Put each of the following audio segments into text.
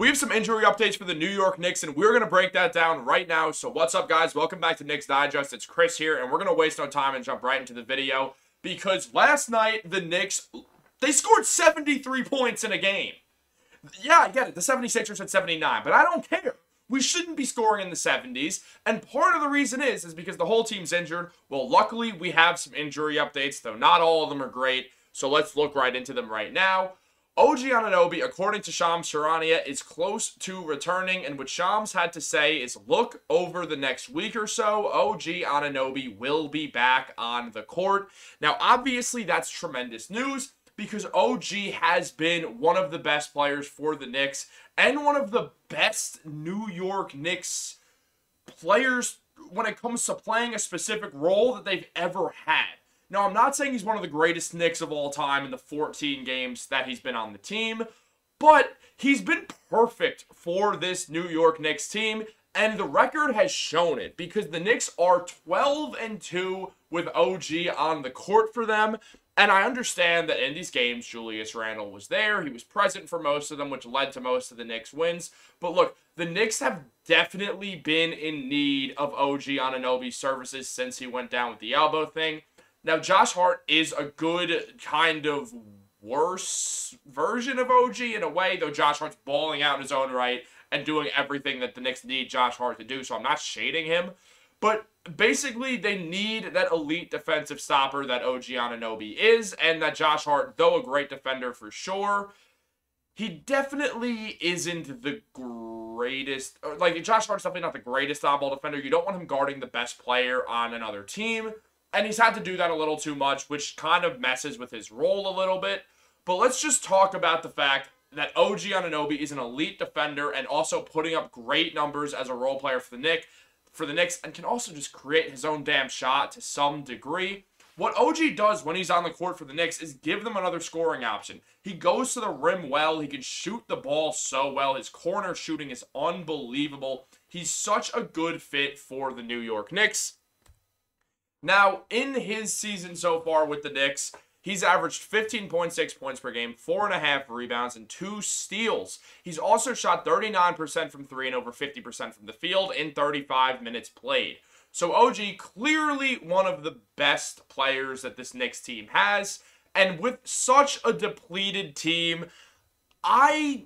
We have some injury updates for the New York Knicks, and we're going to break that down right now. So what's up, guys? Welcome back to Knicks Digest. It's Chris here, and we're going to waste no time and jump right into the video because last night, the Knicks, they scored 73 points in a game. Yeah, I get it. The 76ers had 79, but I don't care. We shouldn't be scoring in the 70s, and part of the reason is because the whole team's injured. Well, luckily, we have some injury updates, though not all of them are great, so let's look right into them right now. OG Anunoby, according to Shams Charania, is close to returning, and what Shams had to say is, look over the next week or so, OG Anunoby will be back on the court. Now, obviously, that's tremendous news, because OG has been one of the best players for the Knicks and one of the best New York Knicks players when it comes to playing a specific role that they've ever had. Now, I'm not saying he's one of the greatest Knicks of all time in the 14 games that he's been on the team, but he's been perfect for this New York Knicks team, and the record has shown it because the Knicks are 12-2 with OG on the court for them. And I understand that in these games, Julius Randle was there. He was present for most of them, which led to most of the Knicks wins. But look, the Knicks have definitely been in need of OG Anunoby's services since he went down with the elbow thing. Now, Josh Hart is a good kind of worse version of OG in a way, though Josh Hart's balling out in his own right and doing everything that the Knicks need Josh Hart to do, so I'm not shading him. But basically, they need that elite defensive stopper that OG Anunoby is, and that Josh Hart, though a great defender for sure, he definitely isn't the greatest. Like, Josh Hart's definitely not the greatest oddball defender. You don't want him guarding the best player on another team, and he's had to do that a little too much, which kind of messes with his role a little bit. But let's just talk about the fact that OG Anunoby is an elite defender and also putting up great numbers as a role player for the Knicks, and can also just create his own damn shot to some degree. What OG does when he's on the court for the Knicks is give them another scoring option. He goes to the rim well. He can shoot the ball so well. His corner shooting is unbelievable. He's such a good fit for the New York Knicks. Now, in his season so far with the Knicks, he's averaged 15.6 points per game, 4.5 rebounds, and 2 steals. He's also shot 39% from 3 and over 50% from the field in 35 minutes played. So OG, clearly one of the best players that this Knicks team has. And with such a depleted team, I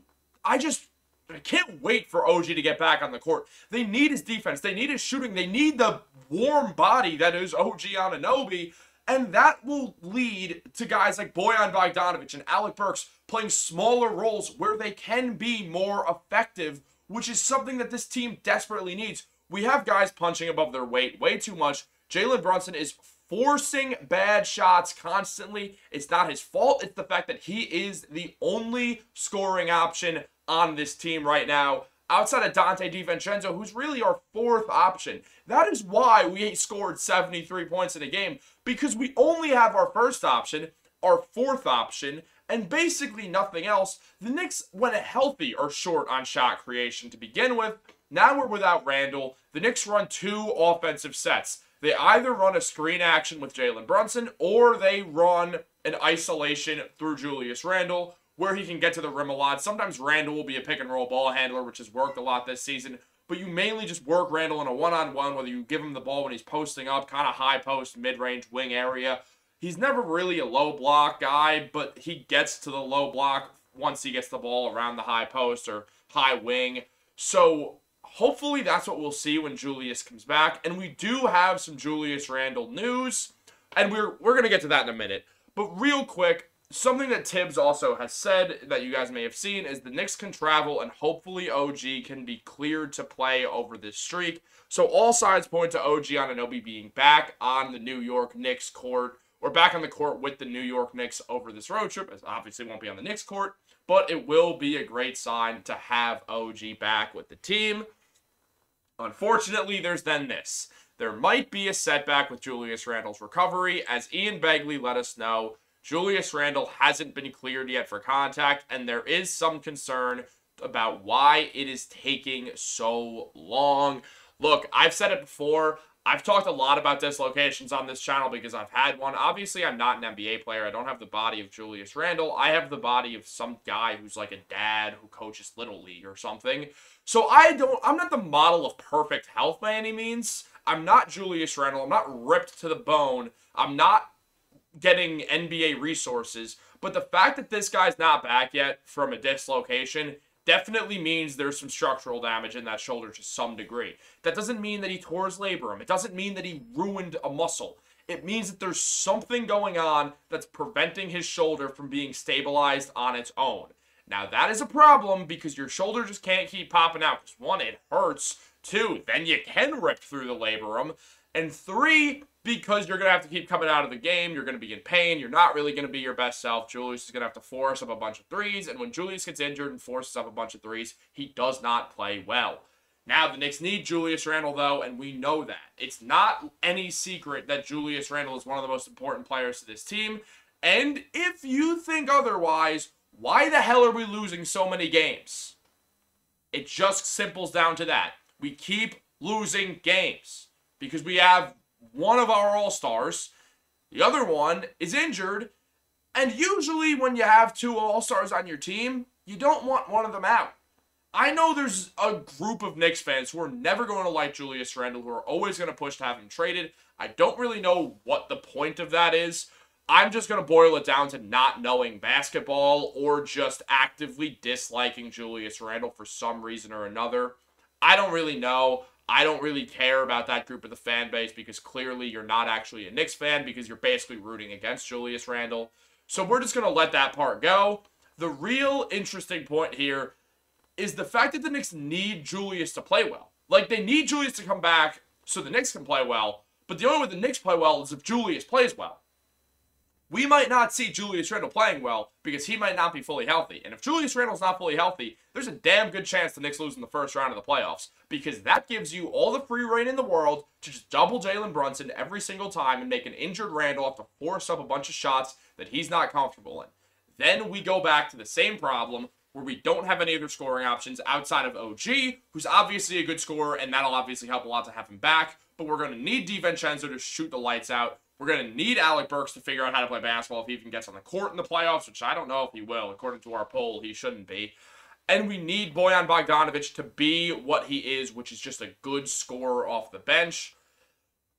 can't wait for OG to get back on the court. They need his defense. They need his shooting. They need the warm body that is OG Anunoby. And that will lead to guys like Bojan Bogdanovic and Alec Burks playing smaller roles where they can be more effective, which is something that this team desperately needs. We have guys punching above their weight way too much. Jalen Brunson is forcing bad shots constantly. It's not his fault. It's the fact that he is the only scoring option on this team right now, outside of Dante DiVincenzo, who's really our fourth option. That is why we scored 73 points in a game, because we only have our first option, our fourth option, and basically nothing else. The Knicks, when healthy, are short on shot creation to begin with. Now we're without Randle. The Knicks run 2 offensive sets. They either run a screen action with Jalen Brunson, or they run an isolation through Julius Randle, where he can get to the rim a lot. Sometimes Randle will be a pick-and-roll ball handler, which has worked a lot this season. But you mainly just work Randle in a one-on-one, whether you give him the ball when he's posting up, kind of high post, mid-range wing area. He's never really a low block guy, but he gets to the low block once he gets the ball around the high post or high wing. So hopefully that's what we'll see when Julius comes back. And we do have some Julius Randle news, and we're going to get to that in a minute. But real quick, something that Tibbs also has said that you guys may have seen is the Knicks can travel, and hopefully OG can be cleared to play over this streak. So all signs point to OG Anunoby being back on the New York Knicks court, or back on the court with the New York Knicks over this road trip, as obviously won't be on the Knicks court, but it will be a great sign to have OG back with the team. Unfortunately, there's then this. There might be a setback with Julius Randle's recovery, as Ian Begley let us know. Julius Randle hasn't been cleared yet for contact, and there is some concern about why it is taking so long. Look, I've said it before. I've talked a lot about dislocations on this channel because I've had one. Obviously, I'm not an NBA player. I don't have the body of Julius Randle. I have the body of some guy who's like a dad who coaches Little League or something. So I'm not the model of perfect health by any means. I'm not Julius Randle. I'm not ripped to the bone. I'm not getting NBA resources. But the fact that this guy's not back yet from a dislocation definitely means there's some structural damage in that shoulder to some degree. That doesn't mean that he tore his labrum. It doesn't mean that he ruined a muscle. It means that there's something going on that's preventing his shoulder from being stabilized on its own. Now, that is a problem because your shoulder just can't keep popping out. Because 1, it hurts. 2, then you can rip through the labrum. And 3, because you're going to have to keep coming out of the game, you're going to be in pain, you're not really going to be your best self. Julius is going to have to force up a bunch of threes, and when Julius gets injured and forces up a bunch of threes, he does not play well. Now, the Knicks need Julius Randle, though, and we know that. It's not any secret that Julius Randle is one of the most important players to this team, and if you think otherwise, why the hell are we losing so many games? It just simples down to that. We keep losing games because we have one of our all-stars, the other one is injured, and usually when you have 2 all-stars on your team, you don't want one of them out. I know there's a group of Knicks fans who are never going to like Julius Randle, who are always going to push to have him traded. I don't really know what the point of that is. I'm just going to boil it down to not knowing basketball or just actively disliking Julius Randle for some reason or another. I don't really know. I don't really care about that group of the fan base because clearly you're not actually a Knicks fan because you're basically rooting against Julius Randle. So we're just going to let that part go. The real interesting point here is the fact that the Knicks need Julius to play well. Like, they need Julius to come back so the Knicks can play well, but the only way the Knicks play well is if Julius plays well. We might not see Julius Randle playing well because he might not be fully healthy. And if Julius Randle's not fully healthy, there's a damn good chance the Knicks lose in the first round of the playoffs because that gives you all the free reign in the world to just double Jalen Brunson every single time and make an injured Randle have to force up a bunch of shots that he's not comfortable in. Then we go back to the same problem where we don't have any other scoring options outside of OG, who's obviously a good scorer, and that'll obviously help a lot to have him back. But we're going to need DiVincenzo to shoot the lights out. We're going to need Alec Burks to figure out how to play basketball if he even gets on the court in the playoffs, which I don't know if he will. According to our poll, he shouldn't be. And we need Bojan Bogdanovic to be what he is, which is just a good scorer off the bench.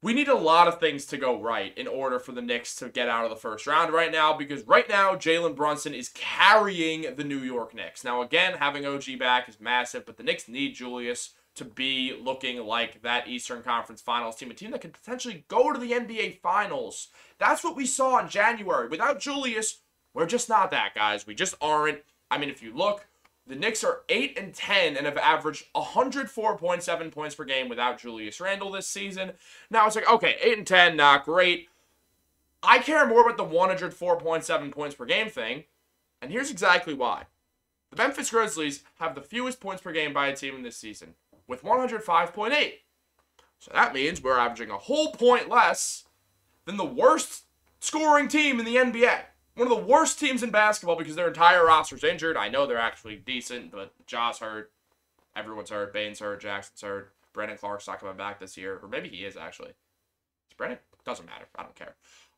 We need a lot of things to go right in order for the Knicks to get out of the first round right now, because right now, Jalen Brunson is carrying the New York Knicks. Now, again, having OG back is massive, but the Knicks need Julius to be looking like that Eastern Conference Finals team, a team that could potentially go to the NBA Finals. That's what we saw in January. Without Julius, we're just not that, guys. We just aren't. I mean, if you look, the Knicks are 8-10 and have averaged 104.7 points per game without Julius Randle this season. Now, it's like, okay, 8-10, not great. I care more about the 104.7 points per game thing, and here's exactly why. The Memphis Grizzlies have the fewest points per game by a team in this season, with 105.8. So that means we're averaging a whole point less than the worst scoring team in the NBA. One of the worst teams in basketball because their entire roster's injured. I know they're actually decent, but Ja's hurt. Everyone's hurt. Bane's hurt. Jackson's hurt. Brandon Clark's not coming back this year. Or maybe he is, actually. Is Brandon? Doesn't matter. I don't care.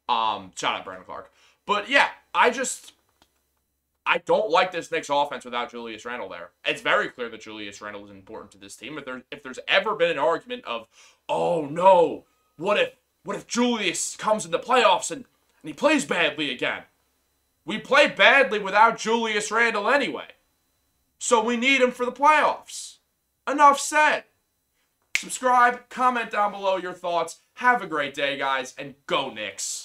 Shout out Brandon Clark. But yeah, I don't like this Knicks offense without Julius Randle there. It's very clear that Julius Randle is important to this team. If there's ever been an argument of, oh no, what if Julius comes in the playoffs and he plays badly again? We play badly without Julius Randle anyway. So we need him for the playoffs. Enough said. Subscribe, comment down below your thoughts. Have a great day, guys, and go Knicks.